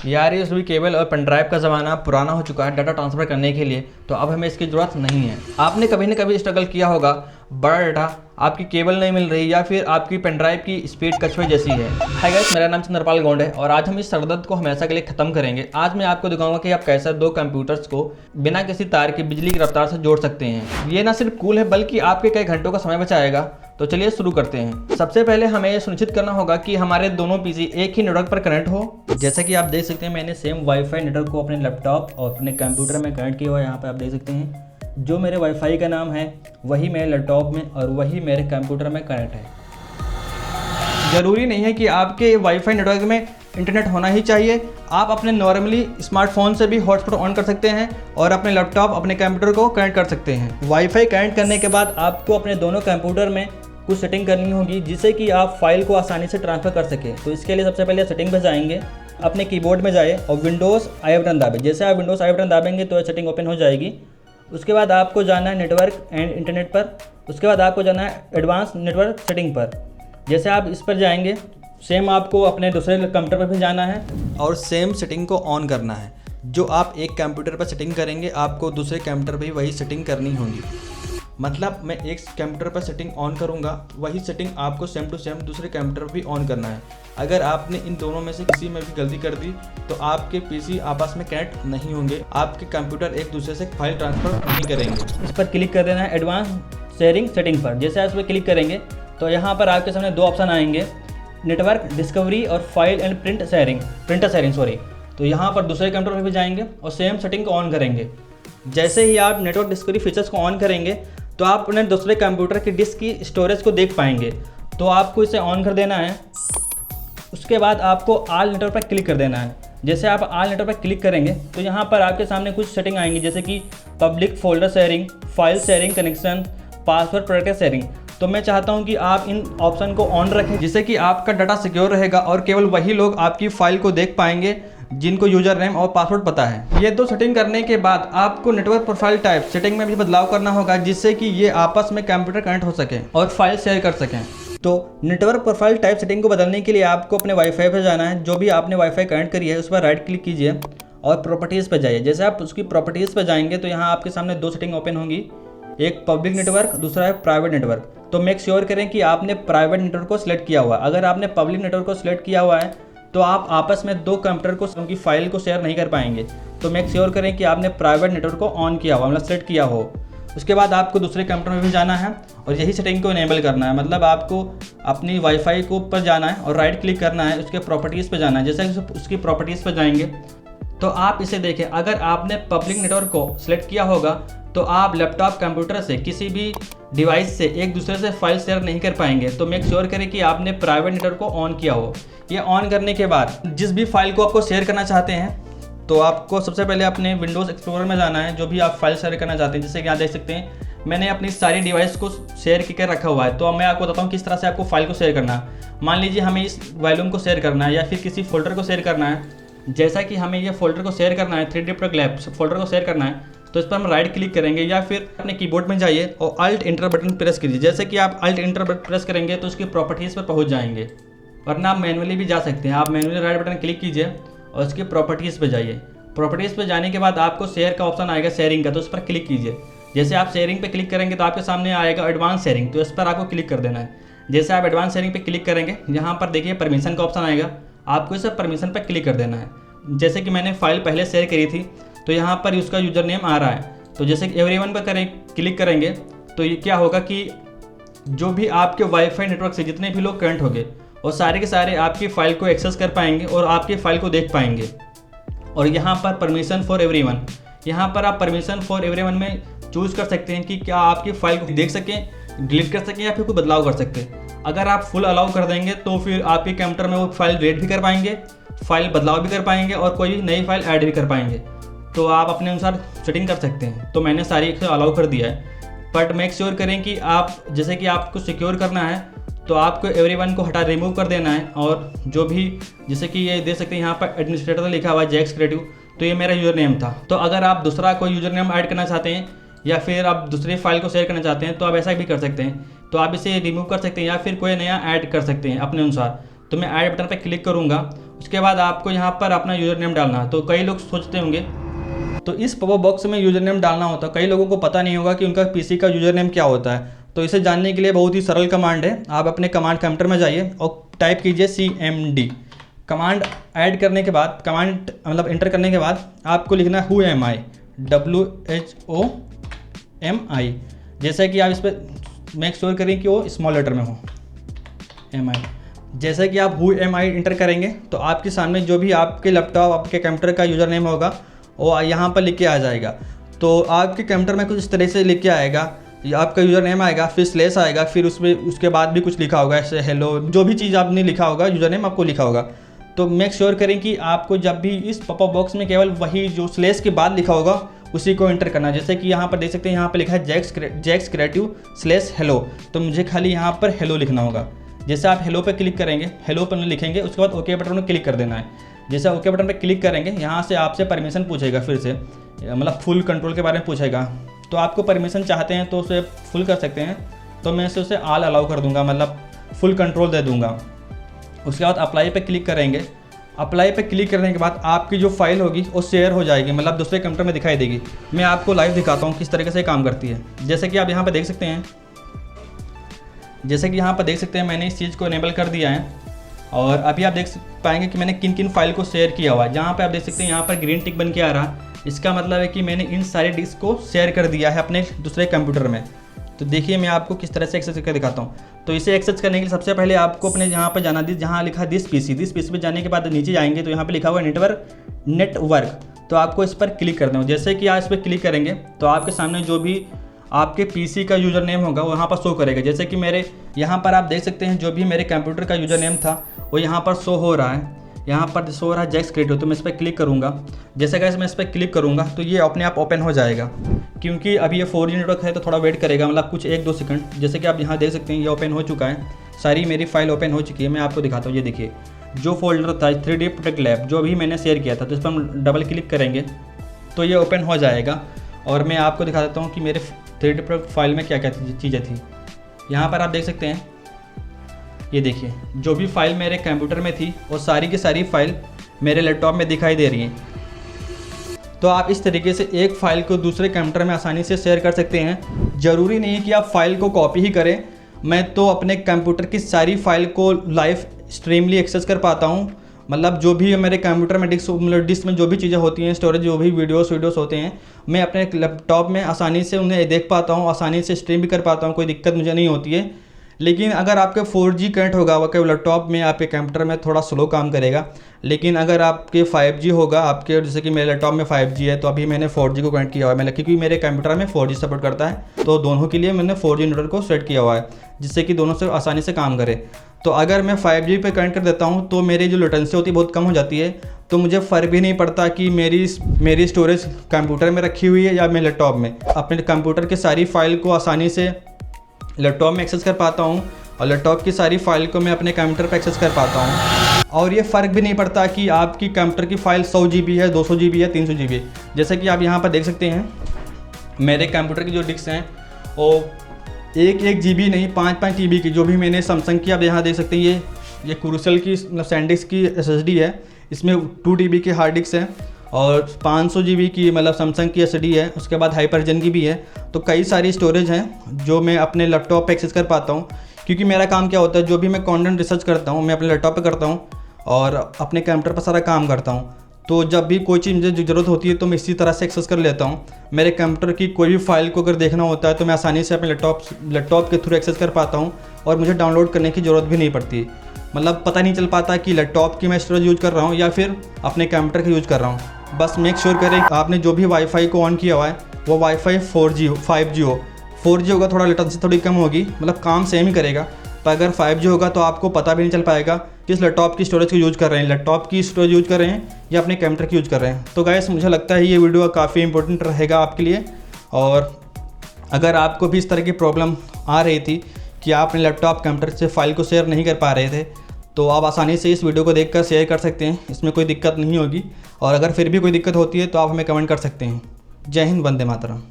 यार ये सभी केबल और पेन ड्राइव का ज़माना पुराना हो चुका है डाटा ट्रांसफ़र करने के लिए, तो अब हमें इसकी ज़रूरत नहीं है। आपने कभी न कभी स्ट्रगल किया होगा, बड़ा डाटा आपकी केबल नहीं मिल रही या फिर आपकी पेन ड्राइव की स्पीड कछुए जैसी है। हाय गाइस, मेरा नाम चंद्रपाल गौंड है और आज हम इस सरदर्द को हमेशा के लिए ख़त्म करेंगे। आज मैं आपको दिखाऊंगा कि आप कैसे दो कंप्यूटर्स को बिना किसी तार की बिजली की रफ्तार से जोड़ सकते हैं। ये ना सिर्फ कूल है बल्कि आपके कई घंटों का समय बचाएगा। तो चलिए शुरू करते हैं। सबसे पहले हमें यह सुनिश्चित करना होगा कि हमारे दोनों पीसी एक ही नेटवर्क पर कनेक्ट हो। जैसा कि आप देख सकते हैं, मैंने सेम वाईफाई नेटवर्क को अपने लैपटॉप और अपने कंप्यूटर में कनेक्ट किया हुआ है। यहाँ पे आप देख सकते हैं जो मेरे वाईफाई का नाम है वही मेरे लैपटॉप में और वही मेरे कंप्यूटर में कनेक्ट है। ज़रूरी नहीं है कि आपके वाईफाई नेटवर्क में इंटरनेट होना ही चाहिए। आप अपने नॉर्मली स्मार्टफोन से भी हॉटस्पॉट ऑन कर सकते हैं और अपने लैपटॉप अपने कंप्यूटर को कनेक्ट कर सकते हैं। वाईफाई कनेक्ट करने के बाद आपको अपने दोनों कंप्यूटर में कुछ सेटिंग करनी होगी जिससे कि आप फाइल को आसानी से ट्रांसफ़र कर सकें। तो इसके लिए सबसे पहले सेटिंग पर जाएंगे, अपने कीबोर्ड में जाए और विंडोज़ आई बटन दाबें। जैसे आप विंडोज़ आई बटन दाबेंगे तो सेटिंग ओपन हो जाएगी। उसके बाद आपको जाना है नेटवर्क एंड इंटरनेट पर। उसके बाद आपको जाना है एडवांस नेटवर्क सेटिंग पर। जैसे आप इस पर जाएंगे, सेम आपको अपने दूसरे कंप्यूटर पर भी जाना है और सेम सेटिंग को ऑन करना है। जो आप एक कंप्यूटर पर सेटिंग करेंगे आपको दूसरे कंप्यूटर पर भी वही सेटिंग करनी होगी। मतलब मैं एक कंप्यूटर पर सेटिंग ऑन करूंगा, वही सेटिंग आपको सेम टू सेम दूसरे कंप्यूटर पर भी ऑन करना है। अगर आपने इन दोनों में से किसी में भी गलती कर दी तो आपके पीसी आपस में कनेक्ट नहीं होंगे, आपके कंप्यूटर एक दूसरे से फाइल ट्रांसफ़र नहीं करेंगे। इस पर क्लिक कर देना है एडवांस शेयरिंग सेटिंग पर। जैसे आप इस पर क्लिक करेंगे तो यहाँ पर आपके सामने दो ऑप्शन आएंगे, नेटवर्क डिस्कवरी और फाइल एंड प्रिंटर शेयरिंग। तो यहाँ पर दूसरे कंप्यूटर पर भी जाएंगे और सेम सेटिंग को ऑन करेंगे। जैसे ही आप नेटवर्क डिस्कवरी फीचर्स को ऑन करेंगे तो आप अपने दूसरे कंप्यूटर की डिस्क की स्टोरेज को देख पाएंगे। तो आपको इसे ऑन कर देना है। उसके बाद आपको ऑल नेटवर्क पर क्लिक कर देना है। जैसे आप ऑल नेटवर्क पर क्लिक करेंगे तो यहाँ पर आपके सामने कुछ सेटिंग आएंगी, जैसे कि public folder sharing, file sharing, connection, password protect sharing. तो मैं चाहता हूँ कि आप इन ऑप्शन को ऑन रखें जिससे कि आपका डाटा सिक्योर रहेगा और केवल वही लोग आपकी फाइल को देख पाएंगे जिनको यूजर नेम और पासवर्ड पता है। ये दो सेटिंग करने के बाद आपको नेटवर्क प्रोफाइल टाइप सेटिंग में भी बदलाव करना होगा जिससे कि ये आपस में कंप्यूटर कनेक्ट हो सके और फाइल शेयर कर सकें। तो नेटवर्क प्रोफाइल टाइप सेटिंग को बदलने के लिए आपको अपने वाईफाई पर जाना है। जो भी आपने वाईफाई कनेक्ट करी है उस पर राइट क्लिक कीजिए और प्रॉपर्टीज़ पर जाइए। जैसे आप उसकी प्रॉपर्टीज़ पर जाएंगे तो यहाँ आपके सामने दो सेटिंग ओपन होंगी, एक पब्लिक नेटवर्क, दूसरा है प्राइवेट नेटवर्क। तो मेक श्योर करें कि आपने प्राइवेट नेटवर्क को सिलेक्ट किया हुआ है। अगर आपने पब्लिक नेटवर्क को सिलेक्ट किया हुआ है तो आप आपस में दो कंप्यूटर को उनकी फाइल को शेयर नहीं कर पाएंगे। तो मेक श्योर करें कि आपने प्राइवेट नेटवर्क को ऑन किया हुआ, मतलब सेलेक्ट किया हो। उसके बाद आपको दूसरे कंप्यूटर में भी जाना है और यही सेटिंग को इनेबल करना है। मतलब आपको अपनी वाईफाई को ऊपर जाना है और राइट क्लिक करना है, उसके प्रॉपर्टीज़ पर जाना है। जैसे उसकी प्रॉपर्टीज़ पर जाएंगे तो आप इसे देखें, अगर आपने पब्लिक नेटवर्क को सिलेक्ट किया होगा तो आप लैपटॉप कंप्यूटर से किसी भी डिवाइस से एक दूसरे से फाइल शेयर नहीं कर पाएंगे। तो मेक श्योर करें कि आपने प्राइवेट नेटवर्क को ऑन किया हो। ये ऑन करने के बाद जिस भी फाइल को आपको शेयर करना चाहते हैं तो आपको सबसे पहले अपने विंडोज़ एक्सप्लोरर में जाना है, जो भी आप फाइल शेयर करना चाहते हैं। जैसे कि यहाँ देख सकते हैं मैंने अपनी सारी डिवाइस को शेयर कर रखा हुआ है। तो अब मैं आपको बताता हूँ किस तरह से आपको फाइल को शेयर करना है। मान लीजिए हमें इस वॉल्यूम को शेयर करना है या फिर किसी फोल्डर को शेयर करना है। जैसा कि हमें ये फोल्डर को शेयर करना है, 3D प्रोजेक्ट लैब्स फोल्डर को शेयर करना है, तो इस पर हम राइट क्लिक करेंगे या फिर अपने कीबोर्ड में जाइए और अल्ट इंटर बटन प्रेस कीजिए। जैसे कि आप अल्ट इंटर बटन प्रेस करेंगे तो उसकी प्रॉपर्टीज़ पर पहुंच जाएंगे, वरना आप मैनुअली भी जा सकते हैं। आप मैनुअली राइट बटन क्लिक कीजिए और उसकी प्रॉपर्टीज़ पर जाइए। प्रॉपर्टीज़ पर जाने के बाद आपको शेयर का ऑप्शन आएगा, शेयरिंग का, तो उस पर क्लिक कीजिए। जैसे आप शेयरिंग पर क्लिक करेंगे तो आपके सामने आएगा एडवांस शेयरिंग, तो इस पर आपको क्लिक कर देना है। जैसे आप एडवांस शेयरिंग पर क्लिक करेंगे, यहाँ पर देखिए परमिशन का ऑप्शन आएगा, आपको इस परमिशन पर क्लिक कर देना है। जैसे कि मैंने फाइल पहले शेयर करी थी तो यहाँ पर उसका यूज़र नेम आ रहा है। तो जैसे कि एवरीवन पर क्लिक करेंगे तो ये क्या होगा कि जो भी आपके वाईफाई नेटवर्क से जितने भी लोग कनेक्ट होंगे और सारे के सारे आपकी फ़ाइल को एक्सेस कर पाएंगे और आपकी फ़ाइल को देख पाएंगे। और यहाँ पर परमिशन फॉर एवरीवन, यहाँ पर आप परमिशन फॉर एवरीवन में चूज़ कर सकते हैं कि क्या आपकी फ़ाइल को देख सकें, डिलीट कर सकें या फिर कोई बदलाव कर सकते हैं। अगर आप फुल अलाउ कर देंगे तो फिर आपके कंप्यूटर में वो फाइल रीड भी कर पाएंगे, फाइल बदलाव भी कर पाएंगे और कोई भी नई फाइल ऐड भी कर पाएंगे। तो आप अपने अनुसार सेटिंग कर सकते हैं। तो मैंने सारी एक अलाउ कर दिया है, बट मेक श्योर करें कि आप जैसे कि आपको सिक्योर करना है तो आपको एवरीवन को हटा रिमूव कर देना है। और जो भी जैसे कि ये देख सकते हैं यहाँ पर एडमिनिस्ट्रेटर लिखा हुआ है जेक्स क्रिएटिव, तो ये मेरा यूज़र नेम था। तो अगर आप दूसरा कोई यूज़र नेम ऐड करना चाहते हैं या फिर आप दूसरी फाइल को शेयर करना चाहते हैं तो आप ऐसा भी कर सकते हैं। तो आप इसे रिमूव कर सकते हैं या फिर कोई नया ऐड कर सकते हैं अपने अनुसार। तो मैं ऐड बटन पर क्लिक करूँगा उसके बाद आपको यहाँ पर अपना यूज़र नेम डालना है। तो कई लोग सोचते होंगे, तो इस पॉपअप बॉक्स में यूज़र नेम डालना होता है, कई लोगों को पता नहीं होगा कि उनका पीसी का यूज़र नेम क्या होता है। तो इसे जानने के लिए बहुत ही सरल कमांड है। आप अपने कमांड काउंटर में जाइए और टाइप कीजिए CMD। कमांड ऐड करने के बाद, कमांड मतलब एंटर करने के बाद आपको लिखना है who am I, WHOMI। जैसे कि आप इस पर मेक श्योर करें कि वो स्मॉल लेटर में हो, MI। जैसे कि आप who am I इंटर करेंगे तो आपके सामने जो भी आपके लैपटॉप, आपके कंप्यूटर का यूज़र नेम होगा वो यहाँ पर लिख के आ जाएगा। तो आपके कंप्यूटर में कुछ इस तरह से लिख के आएगा, आपका यूज़र नेम आएगा, फिर स्लैश आएगा, फिर उसमें उसके बाद भी कुछ लिखा होगा, ऐसे हेलो, जो भी चीज़ आपने लिखा होगा यूज़र नेम आपको लिखा होगा। तो मेक श्योर करें कि आपको जब भी इस पॉपअप बॉक्स में केवल वही जो स्लैश के बाद लिखा होगा उसी को एंटर करना है। जैसे कि यहाँ पर देख सकते हैं, यहाँ पर लिखा है जैक्स क्रिएटिव /हेलो, तो मुझे खाली यहाँ पर हेलो लिखना होगा। जैसे आप हेलो पर क्लिक करेंगे, हेलो पर लिखेंगे, उसके बाद ओके बटन पर क्लिक कर देना है। जैसे ओके बटन पर क्लिक करेंगे, यहाँ से आपसे परमिशन पूछेगा, फिर से मतलब फुल कंट्रोल के बारे में पूछेगा। तो आपको परमिशन चाहते हैं तो उसे फुल कर सकते हैं, तो मैं उसे ऑल अलाउ कर दूंगा, मतलब फुल कंट्रोल दे दूंगा। उसके बाद अप्लाई पे क्लिक करेंगे। अप्लाई पे क्लिक करने के बाद आपकी जो फाइल होगी वो शेयर हो जाएगी, मतलब दूसरे कंप्यूटर में दिखाई देगी। मैं आपको लाइव दिखाता हूँ किस तरीके से काम करती है। जैसे कि आप यहाँ पर देख सकते हैं, मैंने इस चीज़ को इनेबल कर दिया है और अभी आप देख पाएंगे कि मैंने किन किन फाइल को शेयर किया हुआ है। जहाँ पे आप देख सकते हैं यहाँ पर ग्रीन टिक बन के आ रहा, इसका मतलब है कि मैंने इन सारे डिस्क को शेयर कर दिया है अपने दूसरे कंप्यूटर में। तो देखिए मैं आपको किस तरह से एक्सेस करके दिखाता हूँ। तो इसे एक्सेस करने के लिए सबसे पहले आपको अपने यहाँ पर जाना, जहाँ लिखा दिस पीसी पे जाने के बाद नीचे जाएंगे तो यहाँ पे लिखा हुआ नेटवर्क, तो आपको इस पर क्लिक करना हो। जैसे कि आप इस पर क्लिक करेंगे तो आपके सामने जो भी आपके पीसी का यूज़र नेम होगा वो यहाँ पर शो करेगा। जैसे कि मेरे यहाँ पर आप देख सकते हैं जो भी मेरे कंप्यूटर का यूज़र नेम था वो यहाँ पर शो हो रहा है, यहाँ पर शो हो रहा है जैक्स क्रिएटिव। तो मैं इस पर क्लिक करूँगा। जैसे कि मैं इस पर क्लिक करूँगा तो ये अपने आप ओपन हो जाएगा। क्योंकि अभी ये 4G नेटवर्क है तो थोड़ा वेट करेगा, मतलब कुछ 1-2 सेकंड। जैसे कि आप यहाँ देख सकते हैं ये ओपन हो चुका है, सारी मेरी फाइल ओपन हो चुकी है। मैं आपको दिखाता हूँ, ये देखिए जो फोल्डर था 3D प्रोटेक्ट लैब जो भी मैंने शेयर किया था, तो इस पर हम डबल क्लिक करेंगे तो ये ओपन हो जाएगा। और मैं आपको दिखा देता हूँ कि मेरे 3D प्रोटेक्ट फाइल में क्या क्या चीज़ें थी। यहाँ पर आप देख सकते हैं, ये देखिए जो भी फाइल मेरे कंप्यूटर में थी वो सारी की सारी फाइल मेरे लैपटॉप में दिखाई दे रही हैं। तो आप इस तरीके से एक फ़ाइल को दूसरे कंप्यूटर में आसानी से शेयर कर सकते हैं। ज़रूरी नहीं है कि आप फाइल को कॉपी ही करें। मैं तो अपने कंप्यूटर की सारी फाइल को लाइव स्ट्रीमली एक्सेस कर पाता हूं, मतलब जो भी मेरे कंप्यूटर में डिस्क में जो भी चीज़ें होती हैं, स्टोरेज जो भी वीडियोस होते हैं, मैं अपने लैपटॉप में आसानी से उन्हें देख पाता हूं, आसानी से स्ट्रीम भी कर पाता हूं, कोई दिक्कत मुझे नहीं होती है। लेकिन अगर आपके 4G कनेक्ट होगा आपके लैपटॉप में, आपके कंप्यूटर में थोड़ा स्लो काम करेगा। लेकिन अगर आपके 5G होगा, आपके जैसे कि मेरे लैपटॉप में 5G है तो अभी मैंने 4G को कनेक्ट किया हुआ है, क्योंकि मेरे कंप्यूटर में 4G सपोर्ट करता है, तो दोनों के लिए मैंने 4G नेटवर्क को सेट किया हुआ है जिससे कि दोनों से आसानी से काम करे। तो अगर मैं 5G पे कनेक्ट कर देता हूँ तो मेरी जो लेटेंसी होती है बहुत कम हो जाती है, तो मुझे फ़र्क भी नहीं पड़ता कि मेरी स्टोरेज कंप्यूटर में रखी हुई है या मेरे लैपटॉप में। अपने कंप्यूटर की सारी फाइल को आसानी से लैपटॉप में एक्सेस कर पाता हूँ और लैपटॉप की सारी फाइल को मैं अपने कंप्यूटर पर एक्सेस कर पाता हूँ। और ये फ़र्क भी नहीं पड़ता कि आपकी कंप्यूटर की फ़ाइल 100 GB है, 200 GB है, 300 GB है। जैसे कि आप यहाँ पर देख सकते हैं मेरे कंप्यूटर की जो डिस्क हैं वो 1 GB नहीं 5 TB की, जो भी मैंने सैमसंग की आप यहाँ देख सकते हैं, ये क्रूसेल की मतलब सैनडिस्क की SSD है। इसमें 2 TB की हार्ड डिस्क है और 500 GB की मतलब सैमसंग की SSD है। उसके बाद हाइपरजन की भी है। तो कई सारी स्टोरेज हैं जो मैं अपने लैपटॉप पे एक्सेस कर पाता हूँ, क्योंकि मेरा काम क्या होता है, जो भी मैं कंटेंट रिसर्च करता हूँ मैं अपने लैपटॉप पे करता हूँ और अपने कंप्यूटर पर सारा काम करता हूँ। तो जब भी कोई चीज़ मुझे ज़रूरत होती है तो मैं इसी तरह से एक्सेस कर लेता हूँ। मेरे कंप्यूटर की कोई भी फाइल को अगर देखना होता है तो मैं आसानी से अपने लैपटॉप के थ्रू एक्सेस कर पाता हूँ और मुझे डाउनलोड करने की ज़रूरत भी नहीं पड़ती। मतलब पता नहीं चल पाता कि लैपटॉप की मैं स्टोरेज यूज़ कर रहा हूँ या फिर अपने कंप्यूटर की यूज़ कर रहा हूँ। बस मेक श्योर करें आपने जो भी वाईफाई को ऑन किया हुआ है वो वाईफाई 4G हो, 5G हो। 4G होगा थोड़ा लेटेंसी थोड़ी कम होगी, मतलब काम सेम ही करेगा। पर अगर 5G होगा तो आपको पता भी नहीं चल पाएगा किस लैपटॉप की स्टोरेज को यूज़ कर रहे हैं, लैपटॉप की स्टोरेज यूज़ कर रहे हैं या अपने कंप्यूटर की यूज़ कर रहे हैं। तो गाइस मुझे लगता है ये वीडियो काफ़ी इंपॉर्टेंट रहेगा आपके लिए। और अगर आपको भी इस तरह की प्रॉब्लम आ रही थी कि आप अपने लैपटॉप कंप्यूटर से फाइल को शेयर नहीं कर पा रहे थे, तो आप आसानी से इस वीडियो को देखकर शेयर कर सकते हैं, इसमें कोई दिक्कत नहीं होगी। और अगर फिर भी कोई दिक्कत होती है तो आप हमें कमेंट कर सकते हैं। जय हिंद, वंदे मातरम।